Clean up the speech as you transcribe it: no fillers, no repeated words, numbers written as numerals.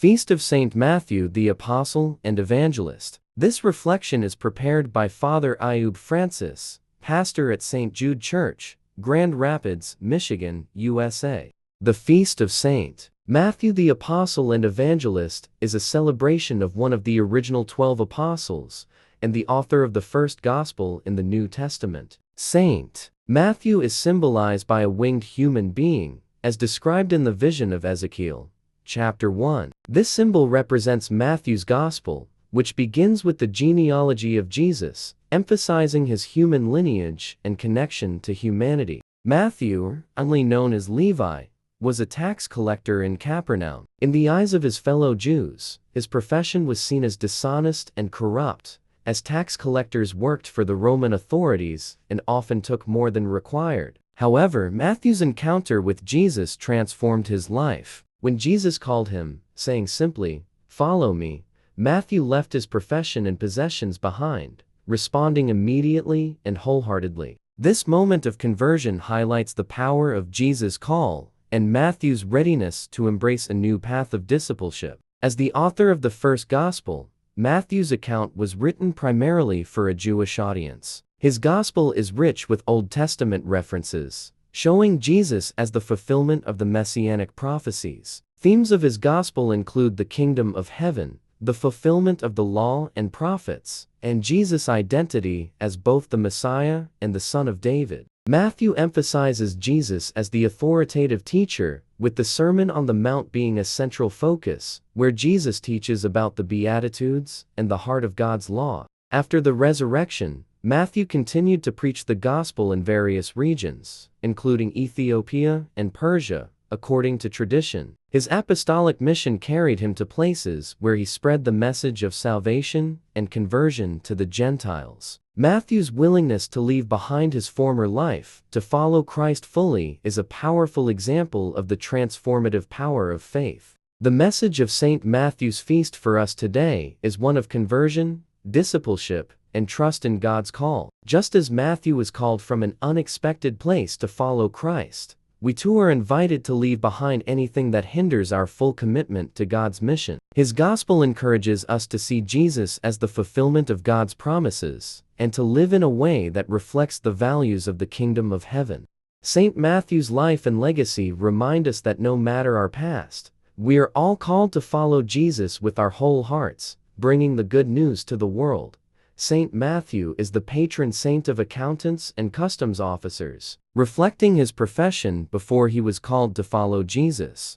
Feast of Saint Matthew the Apostle and Evangelist. This reflection is prepared by Father Ayub Francis, pastor at St. Jude Church, Grand Rapids, Michigan, USA. The Feast of Saint Matthew the Apostle and Evangelist is a celebration of one of the original 12 apostles and the author of the first gospel in the New Testament. Saint Matthew is symbolized by a winged human being, as described in the vision of Ezekiel, chapter 1. This symbol represents Matthew's gospel, which begins with the genealogy of Jesus, emphasizing his human lineage and connection to humanity. Matthew, only known as Levi, was a tax collector in Capernaum. In the eyes of his fellow Jews, his profession was seen as dishonest and corrupt, as tax collectors worked for the Roman authorities and often took more than required. However, Matthew's encounter with Jesus transformed his life. When Jesus called him, saying simply, "Follow me," Matthew left his profession and possessions behind, responding immediately and wholeheartedly. This moment of conversion highlights the power of Jesus' call and Matthew's readiness to embrace a new path of discipleship. As the author of the first gospel, Matthew's account was written primarily for a Jewish audience. His gospel is rich with Old Testament references, showing Jesus as the fulfillment of the messianic prophecies. Themes of his gospel include the kingdom of heaven, the fulfillment of the law and prophets, and Jesus' identity as both the Messiah and the Son of David. Matthew emphasizes Jesus as the authoritative teacher, with the Sermon on the Mount being a central focus, where Jesus teaches about the Beatitudes and the heart of God's law. After the resurrection, Matthew continued to preach the gospel in various regions, including Ethiopia and Persia, according to tradition. His apostolic mission carried him to places where he spread the message of salvation and conversion to the Gentiles. Matthew's willingness to leave behind his former life to follow Christ fully is a powerful example of the transformative power of faith. The message of St. Matthew's feast for us today is one of conversion, discipleship, and trust in God's call. Just as Matthew was called from an unexpected place to follow Christ, we too are invited to leave behind anything that hinders our full commitment to God's mission. His gospel encourages us to see Jesus as the fulfillment of God's promises, and to live in a way that reflects the values of the kingdom of heaven. St. Matthew's life and legacy remind us that no matter our past, we are all called to follow Jesus with our whole hearts, bringing the good news to the world. St. Matthew is the patron saint of accountants and customs officers, reflecting his profession before he was called to follow Jesus.